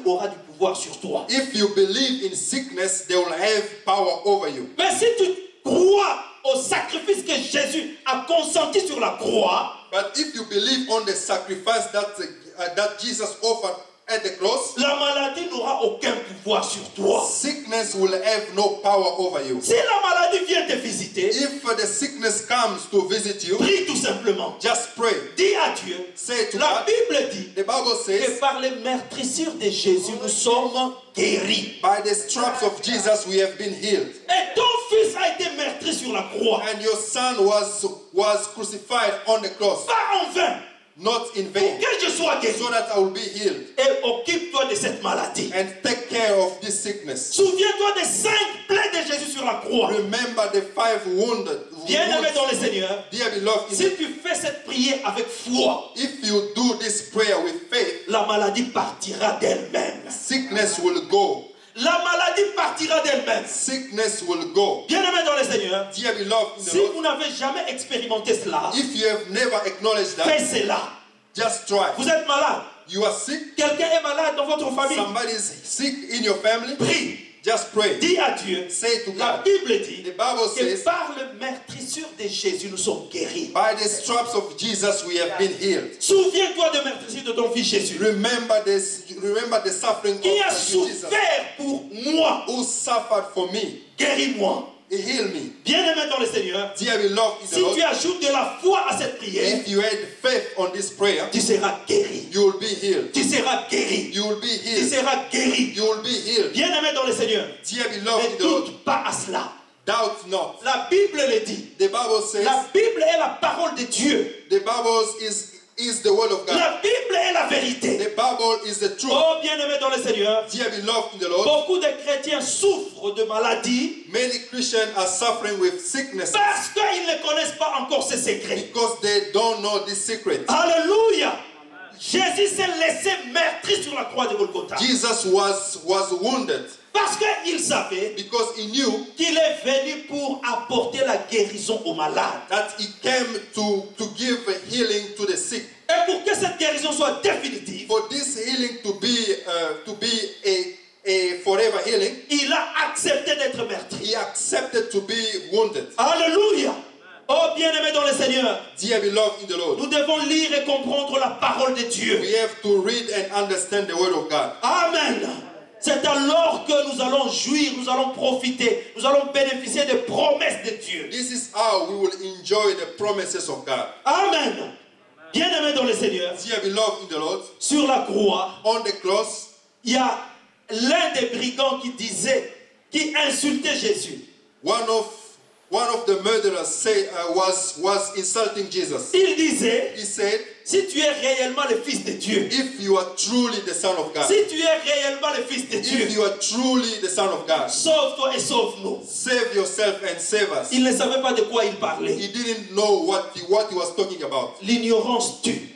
S2: aura du pouvoir sur toi.
S1: if you believe in sickness, they will have power over you.
S2: Mais si tu crois au sacrifice que Jésus a consenti sur la croix,
S1: But if you believe on the sacrifice that Jesus offered at the cross,
S2: la maladie n'aura aucun pouvoir sur toi.
S1: sickness will have no power over you.
S2: Si la maladie vient te visiter,
S1: If the sickness comes to visit you,
S2: prie tout simplement.
S1: just pray.
S2: Dis à Dieu.
S1: Say to
S2: La
S1: God,
S2: Bible dit
S1: the Bible
S2: que
S1: says,
S2: par les meurtrissures de Jésus, nous sommes guéris.
S1: by the stripes of Jesus we have been healed.
S2: Et ton fils a été meurtri sur la croix.
S1: And your son was crucified on the cross,
S2: Pas en vain.
S1: not in
S2: Pour
S1: vain,
S2: que je sois guéri.
S1: so that I will be healed.
S2: Et occupe-toi de cette maladie.
S1: And take care of this sickness.
S2: Souviens-toi des 5 plaies de Jésus sur la croix.
S1: Remember the 5 wounds.
S2: Bien-aimé dans le Seigneur,
S1: Dear beloved,
S2: si tu fais cette prière avec foi,
S1: if you do this prayer with faith,
S2: la maladie partira d'elle-même.
S1: sickness will go.
S2: La maladie partira d'elle-même.
S1: Sickness will go.
S2: Bien-aimé dans le Seigneur,
S1: Dear beloved in the
S2: si
S1: Lord,
S2: vous n'avez jamais expérimenté cela,
S1: if you have never acknowledged that,
S2: fais cela.
S1: just try.
S2: Vous êtes malade.
S1: You are sick,
S2: Quelqu'un est malade dans votre famille.
S1: somebody is sick in your family,
S2: Prie.
S1: just pray.
S2: Dis à Dieu.
S1: Say to
S2: La
S1: God,
S2: Bible dit
S1: the Bible
S2: que
S1: says,
S2: par le meurtrissure de Jésus, nous sommes guéris.
S1: by the stripes of Jesus we have been healed.
S2: Souviens-toi de meurtrissure de ton fils Jésus,
S1: Remember the suffering of
S2: qui a
S1: Jesus,
S2: souffert pour moi.
S1: who suffered for me.
S2: Guéris-moi.
S1: He healed me.
S2: Bien-aimé dans le Seigneur,
S1: Dear beloved in the
S2: si
S1: Lord,
S2: tu ajoutes de la foi à cette prière,
S1: if you had faith on this prayer,
S2: tu seras guéri.
S1: you will be healed.
S2: Tu seras guéri.
S1: You will be
S2: Tu
S1: healed.
S2: seras guéri.
S1: You will be healed.
S2: Bien-aimé dans le Seigneur,
S1: Dear beloved
S2: ne
S1: in the Lord,
S2: doute pas à cela.
S1: doubt not.
S2: La Bible le dit.
S1: The Bible says,
S2: La Bible est la parole de Dieu.
S1: the Bible is the word of God.
S2: La Bible est la vérité.
S1: The Bible is the truth.
S2: Oh, bien-aimé dans le Seigneur,
S1: Dear beloved in the Lord,
S2: beaucoup de chrétiens souffrent de maladies
S1: many Christians are suffering with sickness
S2: parce qu'ils ne connaissent pas encore ces secrets.
S1: because they don't know this secret.
S2: Alléluia. Jésus s'est laissé meurtrir sur la croix de Golgotha.
S1: Jesus was wounded
S2: Parce qu'il savait
S1: because he knew
S2: qu'il est venu pour apporter la guérison aux malades.
S1: that he came to give healing to the sick.
S2: Et pour que cette guérison soit définitive,
S1: For this healing to be a forever healing,
S2: il a accepté d'être meurtri.
S1: he accepted to be wounded.
S2: Alléluia. Oh, bien-aimé dans le Seigneur,
S1: Dear beloved in the Lord,
S2: nous devons lire et comprendre la parole de Dieu.
S1: we have to read and understand the word of God.
S2: Amen. C'est alors que nous allons jouir, nous allons profiter, nous allons bénéficier des promesses de Dieu.
S1: This is how we will enjoy the promises of God.
S2: Amen. Bien-aimé dans le Seigneur,
S1: Dear beloved in the Lord,
S2: sur la croix,
S1: on the cross,
S2: il y a l'un des brigands qui insultait Jésus.
S1: one of the murderers was insulting Jesus.
S2: Il disait,
S1: He said,
S2: si tu es réellement le Fils de Dieu,
S1: if you are truly the Son of God,
S2: si tu es réellement le Fils de Dieu,
S1: if you are truly the Son of God,
S2: sauve-toi et sauve-nous.
S1: save yourself and save us.
S2: Il ne savait pas de quoi il parlait.
S1: He didn't know what he was talking about.
S2: L'ignorance tue.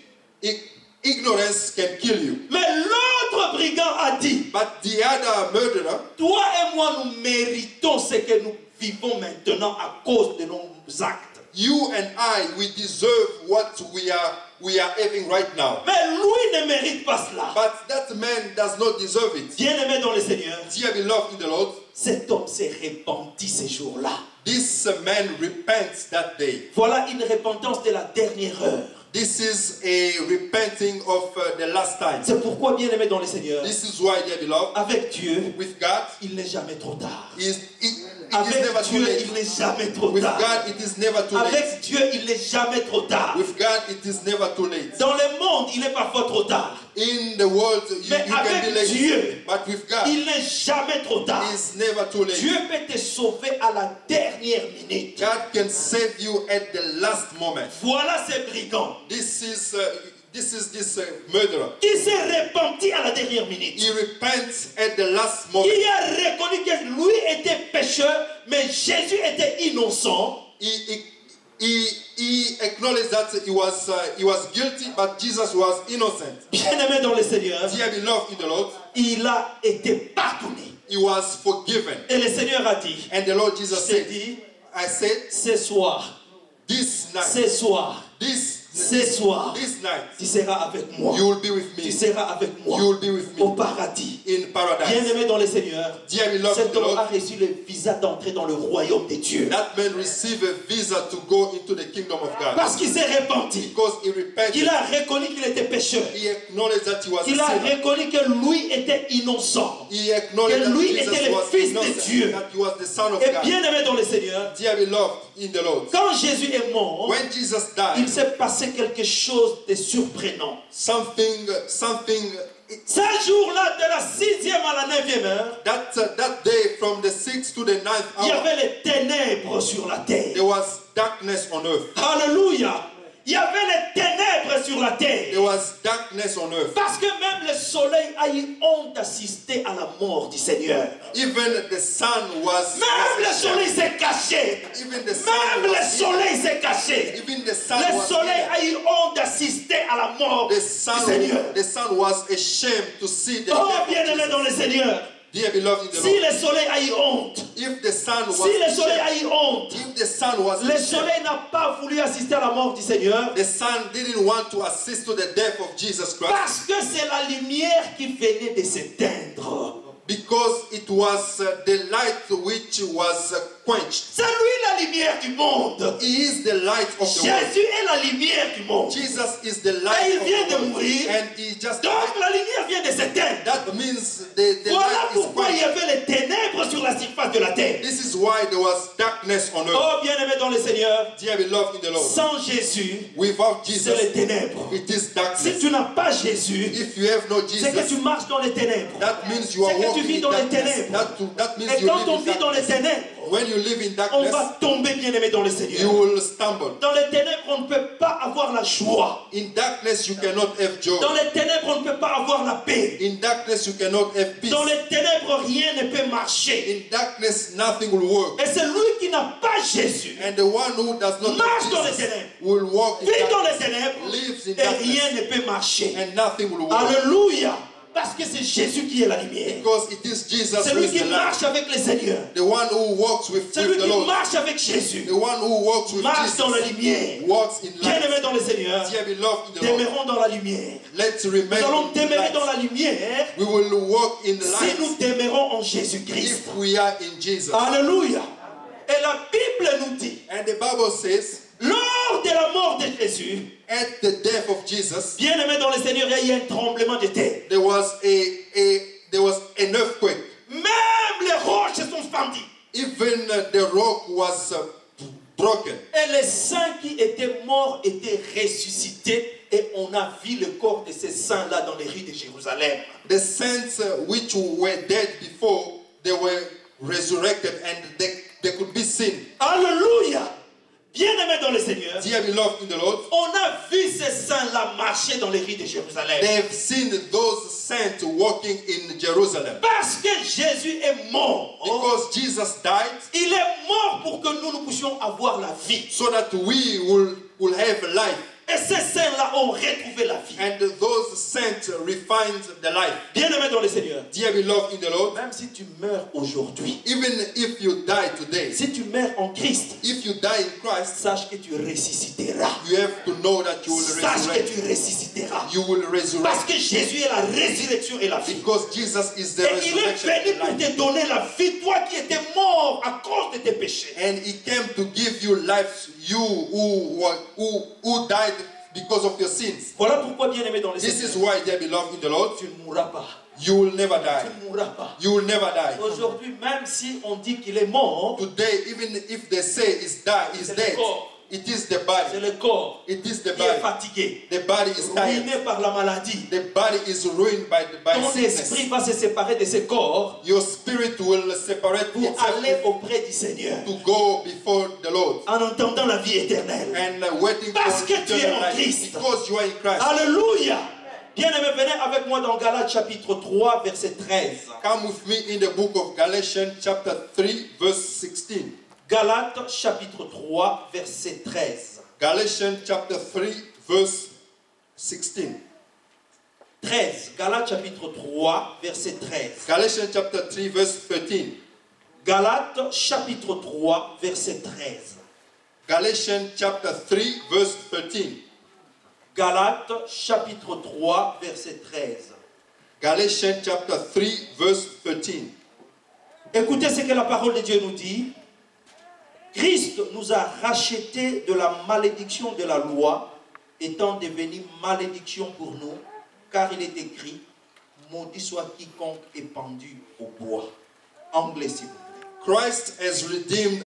S1: Ignorance can kill you.
S2: Mais l'autre brigand a dit,
S1: But the other murderer,
S2: toi et moi, nous méritons ce que nous vivons maintenant à cause de nos actes.
S1: you and I, we deserve what we are having right now.
S2: Mais lui ne mérite pas cela.
S1: But that man does not deserve it.
S2: Bien-aimé dans le Seigneur,
S1: Dear beloved in the Lord,
S2: cet homme s'est repenti ces jours-là.
S1: this man repents that day.
S2: Voilà une repentance de la dernière heure.
S1: This is a repenting of the last time.
S2: C'est pourquoi, bien-aimé dans le Seigneur,
S1: This is why, dear beloved,
S2: avec Dieu,
S1: with God,
S2: il n'est jamais trop tard.
S1: it is
S2: Avec
S1: never too
S2: Dieu,
S1: late.
S2: il n'est jamais trop
S1: With
S2: tard.
S1: God, it is never too late.
S2: Avec Dieu, il n'est jamais trop tard.
S1: With God, it is never too late.
S2: Dans le monde, il est parfois trop tard.
S1: In the world, you
S2: Mais
S1: can
S2: avec
S1: be late.
S2: Dieu,
S1: But with God,
S2: il n'est jamais trop tard.
S1: it's never too late.
S2: Dieu peut te sauver à la dernière minute.
S1: God can save you at the last moment.
S2: Voilà ces brigands
S1: This is this murderer.
S2: qui s'est repenti à la dernière minute.
S1: He repents at the last moment.
S2: Il a reconnu que lui était pécheur, mais Jésus était innocent.
S1: He acknowledged that he was guilty, but Jesus was innocent.
S2: Bien-aimé dans le Seigneur,
S1: Dear beloved in the Lord,
S2: il a été pardonné.
S1: he was forgiven.
S2: Et le Seigneur a dit,
S1: And the Lord
S2: je
S1: Jesus
S2: t'ai
S1: said,
S2: dit,
S1: I said,
S2: ce soir,
S1: this night,
S2: ce soir, ce soir,
S1: this night,
S2: tu seras avec moi.
S1: you will be with
S2: Tu
S1: me.
S2: seras avec moi
S1: You will be with
S2: au
S1: me
S2: paradis.
S1: in paradise.
S2: Bien-aimé dans le Seigneur,
S1: Dear beloved in
S2: cet
S1: the
S2: homme a
S1: Lord,
S2: reçu le visa d'entrer dans le royaume de Dieu.
S1: that man received a visa to go into the kingdom of God.
S2: Parce qu'il s'est repenti.
S1: Because he repented.
S2: Il a reconnu qu'il était pécheur.
S1: He acknowledged that he was
S2: Il
S1: a
S2: a
S1: sinner.
S2: reconnu que lui était innocent.
S1: He acknowledged
S2: que lui
S1: that
S2: était
S1: Jesus
S2: le
S1: was
S2: Fils de
S1: innocent,
S2: Dieu.
S1: that he was the Son of
S2: Et
S1: God.
S2: bien-aimé dans le Seigneur,
S1: Dear beloved in the Lord,
S2: quand Jésus est mort,
S1: when Jesus
S2: il
S1: died,
S2: s'est passé quelque chose de surprenant.
S1: something,
S2: Ce jour-là, de la 6e à la 9e heure,
S1: that day from the 6th to the 9th
S2: il y
S1: hour,
S2: avait les ténèbres sur la terre.
S1: there was darkness on earth.
S2: Alléluia. Il y avait les ténèbres sur la terre.
S1: There was darkness on earth.
S2: Parce que même le soleil a eu honte d'assister à la mort du Seigneur.
S1: Even the sun was.
S2: Même le soleil s'est caché.
S1: Even the sun
S2: Même le
S1: was.
S2: soleil s'est caché.
S1: Even the sun
S2: Le
S1: was.
S2: soleil a eu honte d'assister à la mort
S1: The
S2: du Seigneur.
S1: sun was ashamed to see the
S2: Oh,
S1: death of
S2: bien-aimé dans le
S1: Jesus.
S2: Seigneur.
S1: Dear beloved in the
S2: Si
S1: Lord,
S2: le soleil a eu honte,
S1: if the sun was
S2: si le soleil a
S1: ashamed,
S2: eu honte,
S1: if the sun was
S2: le
S1: ashamed,
S2: soleil n'a pas voulu assister à la mort du Seigneur
S1: the sun didn't want to assist to the death of Jesus Christ
S2: parce que c'est la lumière qui venait de s'éteindre.
S1: because it was the light which was quenched.
S2: C'est lui la lumière du monde.
S1: He is the light of the world.
S2: Jésus est la lumière du monde.
S1: Jesus is the
S2: Et
S1: light
S2: il
S1: of
S2: vient
S1: the
S2: de
S1: world.
S2: mourir.
S1: And he just
S2: Donc la lumière vient de s'éteindre.
S1: that means the
S2: Voilà
S1: light is
S2: pourquoi il y
S1: quenched.
S2: avait les ténèbres sur la surface de la terre.
S1: This is why there was darkness on earth.
S2: Oh, bien-aimé dans le Seigneur,
S1: Dear beloved in the Lord,
S2: sans Jésus,
S1: without
S2: c'est
S1: Jesus,
S2: les ténèbres.
S1: it is
S2: Si
S1: darkness.
S2: tu n'as pas Jésus,
S1: If you have no
S2: c'est que tu
S1: Jesus,
S2: marches dans les ténèbres.
S1: that means you are
S2: C'est que tu
S1: walking
S2: vis
S1: in
S2: dans les
S1: darkness.
S2: ténèbres.
S1: That means
S2: Et
S1: you
S2: quand on
S1: live in
S2: vit dans les
S1: darkness.
S2: ténèbres,
S1: When you live in
S2: on
S1: darkness,
S2: va tomber, bien-aimé dans le
S1: you
S2: Seigneur.
S1: will stumble.
S2: Dans les ténèbres, on ne peut pas avoir la joie.
S1: In darkness, you cannot have joy.
S2: Dans les ténèbres, on ne peut pas avoir la paix.
S1: In darkness, you cannot have peace.
S2: Dans les ténèbres, rien ne peut marcher.
S1: In darkness, nothing will work.
S2: Et c'est lui qui n'a pas Jésus.
S1: And the one who does not
S2: Marche dans les
S1: have Jesus
S2: ténèbres.
S1: will walk in
S2: Vit dans les
S1: darkness,
S2: ténèbres
S1: lives in
S2: et rien
S1: darkness,
S2: ne peut marcher.
S1: and nothing will work.
S2: Alléluia. Parce que c'est Jésus qui est la lumière.
S1: Because it is Jesus
S2: C'est
S1: who
S2: lui
S1: is
S2: qui
S1: the light.
S2: marche avec le Seigneur.
S1: The one who walks with
S2: C'est lui
S1: the
S2: qui
S1: Lord.
S2: marche avec Jésus.
S1: The one who walks with
S2: Marche dans la
S1: Jesus
S2: lumière.
S1: walks in
S2: Bien-aimés
S1: light.
S2: dans le Seigneur,
S1: Dear beloved in the Lord,
S2: demeurons dans la lumière.
S1: let's
S2: Nous
S1: remain
S2: allons
S1: in
S2: demeurer dans
S1: light.
S2: la lumière
S1: We will walk in
S2: si
S1: light
S2: nous demeurons en Jésus-Christ.
S1: if we are in Jesus.
S2: Alléluia. Et la Bible nous dit,
S1: And the Bible says,
S2: lors de la mort de Jésus,
S1: at the death of Jesus,
S2: bien-aimés dans le Seigneur, il y a eu un tremblement de terre.
S1: there was an earthquake.
S2: Même les roches se sont fendues.
S1: Even the rock was broken.
S2: Et les saints qui étaient morts étaient ressuscités. Et on a vu le corps de ces saints-là dans les rues de Jérusalem.
S1: The saints which were dead before, they were resurrected and they could be seen.
S2: Alléluia. Bien-aimés dans le Seigneur,
S1: Dear beloved in the Lord,
S2: on a vu ces saints-là marcher dans les rues de Jérusalem.
S1: they have seen those saints walking in Jerusalem.
S2: Parce que Jésus est mort.
S1: Because Jesus died,
S2: Il est mort pour que nous puissions avoir la vie.
S1: so that we will have life.
S2: Et Et ces saints-là ont retrouvé la vie.
S1: And those saints refined the life.
S2: Bien-aimé dans le Seigneur,
S1: Dear beloved in the Lord,
S2: même si tu meurs aujourd'hui,
S1: even if you die today,
S2: si tu meurs en Christ,
S1: if you die in Christ,
S2: sache que tu ressusciteras.
S1: you have to know that you will
S2: Sache que
S1: resurrect.
S2: tu ressusciteras.
S1: You will
S2: Parce
S1: resurrect.
S2: que Jésus est la résurrection et la vie.
S1: Because Jesus is the
S2: Et il est
S1: resurrection
S2: venu
S1: and
S2: pour
S1: life.
S2: te donner la vie, toi qui étais mort à cause de tes péchés.
S1: And he came to give you life, you who died because of your sins.
S2: Voilà pourquoi, bien-aimé dans le
S1: This is
S2: Seigneur,
S1: why, dear beloved in the Lord,
S2: tu ne mourras pas.
S1: you will never
S2: Tu
S1: die.
S2: ne mourras pas.
S1: You will never die.
S2: Aujourd'hui, même si on dit qu'il est mort,
S1: Today, even if they say he's
S2: C'est le
S1: dead,
S2: corps.
S1: it is the
S2: c'est
S1: body.
S2: le corps
S1: It is the
S2: qui est
S1: body.
S2: fatigué,
S1: The body is tired.
S2: ruiné par la maladie.
S1: The body is ruined by
S2: Ton
S1: sickness.
S2: esprit va se séparer de ce corps
S1: Your spirit will separate
S2: pour
S1: itself
S2: aller auprès du Seigneur
S1: to go before the Lord
S2: en entendant la vie éternelle.
S1: and waiting
S2: Parce
S1: for
S2: que tu es
S1: eternal
S2: en
S1: life.
S2: Christ.
S1: Because you are in Christ.
S2: Alléluia. Bien-aimé, venez avec moi dans Galates chapitre 3, verset 13.
S1: Come with me in the book of Galatians chapter 3 verse 16.
S2: Galates chapitre 3, verset 13.
S1: Galatians chapter 3 verse 16.
S2: 13. Galates chapitre 3, verset 13.
S1: Galatians chapter 3 verse 13.
S2: Galates chapitre 3, verset 13.
S1: Galatians chapter 3 verse 13.
S2: Galates chapitre 3, verset 13.
S1: Galatians chapter 3 verse 13.
S2: Écoutez ce que la parole de Dieu nous dit. Christ nous a rachetés de la malédiction de la loi, étant devenu malédiction pour nous, car il est écrit, maudit soit quiconque est pendu au bois. Anglais, s'il vous plaît.
S1: Christ has redeemed